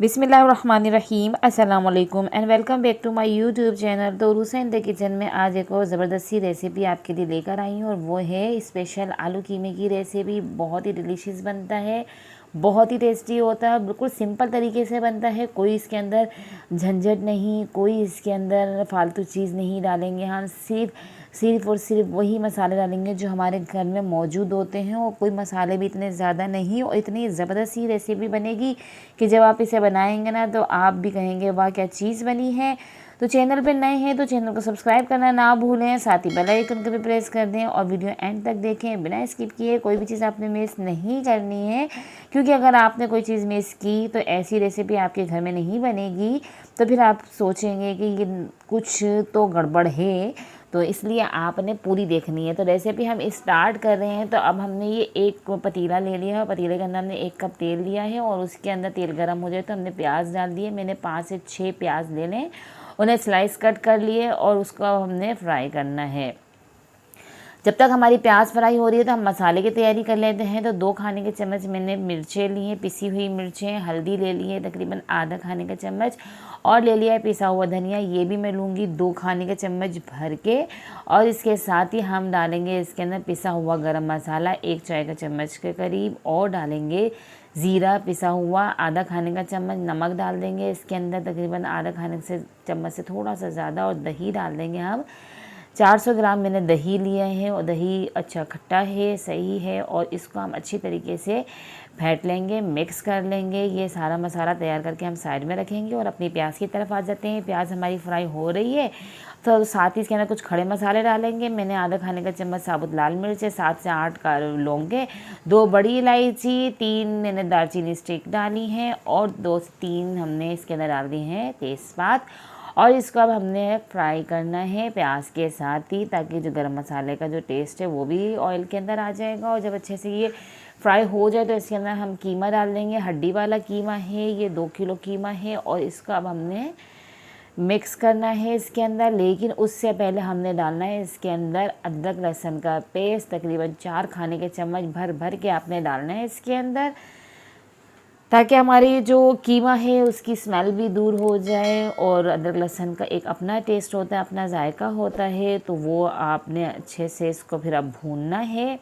बिस्मिल्लाहिर्रहमानिर्रहीम अस्सलाम वालेकुम and welcome back to my YouTube channel. तो रूसा इन द किचन में आज एक और ज़बरदस्ती रेसिपी आपके लिए लेकर आई हूँ और वो है स्पेशल आलू कीमे की रेसिपी। बहुत ही डिलीशियस बनता है, बहुत ही टेस्टी होता है, बिल्कुल सिंपल तरीके से बनता है। कोई इसके अंदर झंझट नहीं, कोई इसके अंदर फालतू चीज़ नहीं डालेंगे। हम सिर्फ और सिर्फ वही मसाले डालेंगे जो हमारे घर में मौजूद होते हैं और कोई मसाले भी इतने ज़्यादा नहीं। और इतनी ज़बरदस्त सी रेसिपी बनेगी कि जब आप इसे बनाएंगे ना तो आप भी कहेंगे वाह क्या चीज़ बनी है। तो चैनल पर नए हैं तो चैनल को सब्सक्राइब करना ना भूलें, साथ ही बेल आइकन को भी प्रेस कर दें और वीडियो एंड तक देखें बिना स्किप किए। कोई भी चीज़ आपने मिस नहीं करनी है, क्योंकि अगर आपने कोई चीज़ मिस की तो ऐसी रेसिपी आपके घर में नहीं बनेगी। तो फिर आप सोचेंगे कि ये कुछ तो गड़बड़ है, तो इसलिए आपने पूरी देखनी है। तो रेसिपी हम स्टार्ट कर रहे हैं। तो अब हमने ये एक पतीला ले लिया है, पतीले के अंदर हमने 1 कप तेल लिया है और उसके अंदर तेल गर्म हो जाए तो हमने प्याज डाल दिए। मैंने 5 से 6 प्याज ले लें, उन्हें स्लाइस कट कर लिए और उसको हमने फ्राई करना है। जब तक हमारी प्याज फ्राई हो रही है तो हम मसाले की तैयारी कर लेते हैं। तो 2 खाने के चम्मच मैंने मिर्चें ली हैं, पिसी हुई मिर्चें। हल्दी ले ली है तकरीबन आधा खाने का चम्मच और ले लिया है पिसा हुआ धनिया, ये भी मैं लूँगी 2 खाने के चम्मच भर के। और इसके साथ ही हम डालेंगे इसके अंदर पिसा हुआ गरम मसाला 1 चाय का चम्मच के करीब, और डालेंगे ज़ीरा पिसा हुआ आधा खाने का चम्मच। नमक डाल देंगे इसके अंदर तकरीबन आधा खाने से चम्मच से थोड़ा सा ज़्यादा, और दही डाल देंगे हम 400 ग्राम मैंने दही लिया है और दही अच्छा खट्टा है, सही है। और इसको हम अच्छी तरीके से फेंट लेंगे, मिक्स कर लेंगे। ये सारा मसाला तैयार करके हम साइड में रखेंगे और अपनी प्याज की तरफ आ जाते हैं। प्याज हमारी फ्राई हो रही है तो साथ ही इसके अंदर कुछ खड़े मसाले डालेंगे। मैंने आधा खाने का चम्मच साबुत लाल मिर्च, 7 से 8 का लौंगे, 2 बड़ी इलायची, 3 मैंने दालचीनी स्टिक डाली हैं और 2 से 3 हमने इसके अंदर डाल दी हैं तेज़पात। और इसको अब हमने फ्राई करना है प्याज के साथ ही, ताकि जो गरम मसाले का जो टेस्ट है वो भी ऑयल के अंदर आ जाएगा। और जब अच्छे से ये फ्राई हो जाए तो इसके अंदर हम कीमा डाल देंगे। हड्डी वाला कीमा है, ये 2 किलो कीमा है और इसको अब हमने मिक्स करना है इसके अंदर। लेकिन उससे पहले हमने डालना है इसके अंदर अदरक लहसुन का पेस्ट, तकरीबन 4 खाने के चम्मच भर भर के आपने डालना है इसके अंदर, ताकि हमारी जो कीमा है उसकी स्मेल भी दूर हो जाए। और अदरक लहसुन का एक अपना टेस्ट होता है, अपना जायका होता है, तो वो आपने अच्छे से इसको फिर अब भूनना है।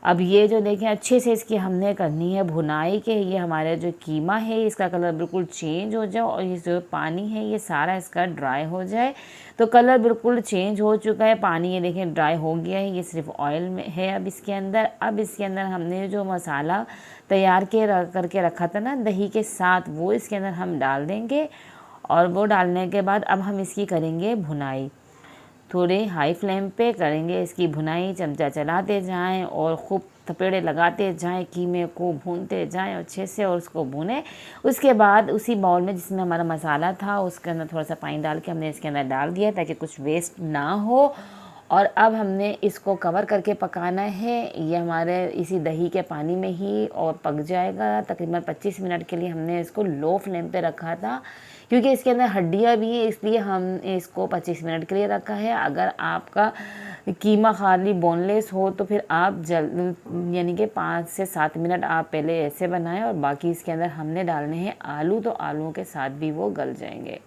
अब ये जो देखें अच्छे से इसकी हमने करनी है भुनाई के ये हमारा जो कीमा है इसका कलर बिल्कुल चेंज हो जाए और ये जो पानी है ये सारा इसका ड्राई हो जाए। तो कलर बिल्कुल चेंज हो चुका है, पानी ये देखें ड्राई हो गया है, ये सिर्फ ऑयल में है अब इसके अंदर। अब इसके अंदर हमने जो मसाला तैयार करके रखा था ना दही के साथ, वो इसके अंदर हम डाल देंगे। और वो डालने के बाद अब हम इसकी करेंगे भुनाई, थोड़े हाई फ्लेम पे करेंगे इसकी भुनाई। चमचा चलाते जाएं और खूब थपेड़े लगाते जाएं, कीमे को भूनते जाएं अच्छे से और उसको भूनें। उसके बाद उसी बाउल में जिसमें हमारा मसाला था उसके अंदर थोड़ा सा पानी डाल के हमने इसके अंदर डाल दिया ताकि कुछ वेस्ट ना हो। और अब हमने इसको कवर करके पकाना है, ये हमारे इसी दही के पानी में ही और पक जाएगा। तकरीबन 25 मिनट के लिए हमने इसको लो फ्लेम पे रखा था, क्योंकि इसके अंदर हड्डियाँ भी हैं, इसलिए हम इसको 25 मिनट के लिए रखा है। अगर आपका कीमा खाली बोनलेस हो तो फिर आप यानी कि 5 से 7 मिनट आप पहले ऐसे बनाएं और बाकी इसके अंदर हमने डालने हैं आलू, तो आलूओं के साथ भी वो गल जाएंगे।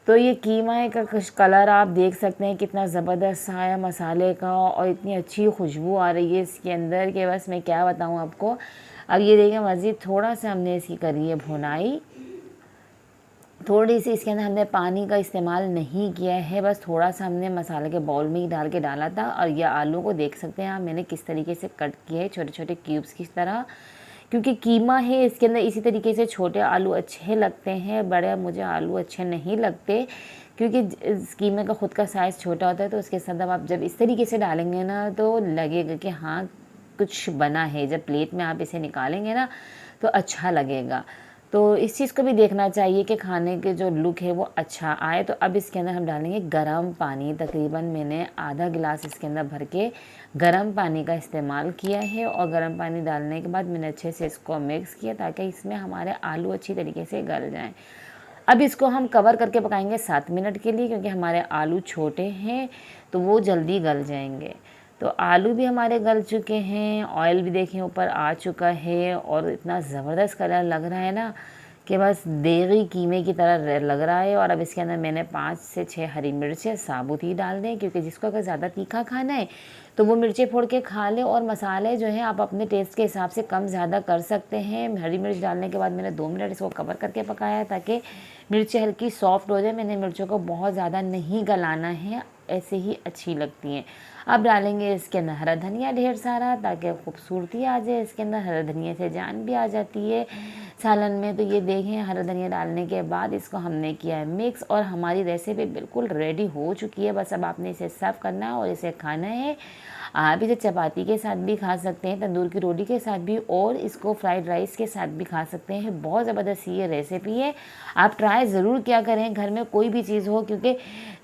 तो ये कीमा का कलर आप देख सकते हैं कितना ज़बरदस्त आया मसाले का, और इतनी अच्छी खुशबू आ रही है इसके अंदर कि बस मैं क्या बताऊं आपको। अब ये देखिए मज़ीद थोड़ा सा हमने इसकी करी है भुनाई, थोड़ी सी इसके अंदर हमने पानी का इस्तेमाल नहीं किया है, बस थोड़ा सा हमने मसाले के बाउल में ही डाल के डाला था। और ये आलू को देख सकते हैं आप मैंने किस तरीके से कट किए है, छोटे छोटे क्यूब्स की तरह, क्योंकि कीमा है इसके अंदर इसी तरीके से छोटे आलू अच्छे लगते हैं, बड़े मुझे आलू अच्छे नहीं लगते, क्योंकि इस कीमे का ख़ुद का साइज़ छोटा होता है। तो उसके साथ आप जब इस तरीके से डालेंगे ना तो लगेगा कि हाँ कुछ बना है, जब प्लेट में आप इसे निकालेंगे ना तो अच्छा लगेगा। तो इस चीज़ को भी देखना चाहिए कि खाने के जो लुक है वो अच्छा आए। तो अब इसके अंदर हम डालेंगे गरम पानी, तकरीबन मैंने आधा गिलास इसके अंदर भर के गरम पानी का इस्तेमाल किया है। और गरम पानी डालने के बाद मैंने अच्छे से इसको मिक्स किया ताकि इसमें हमारे आलू अच्छी तरीके से गल जाएं। अब इसको हम कवर करके पकाएंगे 7 मिनट के लिए, क्योंकि हमारे आलू छोटे हैं तो वो जल्दी गल जाएंगे। तो आलू भी हमारे गल चुके हैं, ऑयल भी देखें ऊपर आ चुका है और इतना ज़बरदस्त कलर लग रहा है ना कि बस देगी कीमे की तरह लग रहा है। और अब इसके अंदर मैंने 5 से 6 हरी मिर्चें साबुत ही डाल दें, क्योंकि जिसको अगर ज़्यादा तीखा खाना है तो वो मिर्चें फोड़ के खा ले। और मसाले जो हैं आप अपने टेस्ट के हिसाब से कम ज़्यादा कर सकते हैं। हरी मिर्च डालने के बाद मैंने 2 मिनट इसको कवर करके पकाया ताकि मिर्चें हल्की सॉफ्ट हो जाए। मैंने मिर्चों को बहुत ज़्यादा नहीं गलाना है, ऐसे ही अच्छी लगती हैं। अब डालेंगे इसके अंदर हरा धनिया ढेर सारा, ताकि खूबसूरती आ जाए। इसके अंदर हरा धनिया से जान भी आ जाती है सालन में। तो ये देखें, हरा धनिया डालने के बाद इसको हमने किया है मिक्स और हमारी रेसिपी बिल्कुल रेडी हो चुकी है। बस अब आपने इसे सर्व करना है और इसे खाना है। आप इसे चपाती के साथ भी खा सकते हैं, तंदूर की रोटी के साथ भी, और इसको फ्राइड राइस के साथ भी खा सकते हैं। बहुत ज़बरदस्त ये रेसिपी है, आप ट्राई ज़रूर किया करें घर में कोई भी चीज़ हो, क्योंकि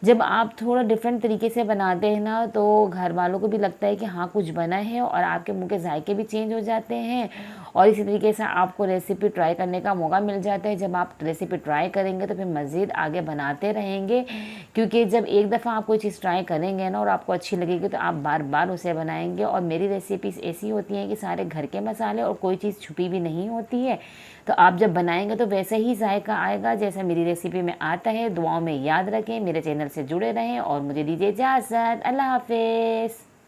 जब आप थोड़ा डिफरेंट तरीके से बनाते हैं ना तो घर वालों को भी लगता है कि हाँ कुछ बना है, और आपके मुंह के जायके भी चेंज हो जाते हैं। और इसी तरीके से आपको रेसिपी ट्राई करने का मौका मिल जाता है। जब आप रेसिपी ट्राई करेंगे तो फिर मज़ीद आगे बनाते रहेंगे, क्योंकि जब एक दफ़ा आप कोई चीज़ ट्राई करेंगे ना और आपको अच्छी लगेगी तो आप बार बार उसे बनाएंगे। और मेरी रेसिपीज़ ऐसी होती हैं कि सारे घर के मसाले और कोई चीज़ छुपी भी नहीं होती है, तो आप जब बनाएंगे तो वैसे ही जायका आएगा जैसा मेरी रेसिपी में आता है। दुआओं में याद रखें, मेरे चैनल से जुड़े रहें और मुझे दीजिए इजाज़त। अल्लाह हाफिज़।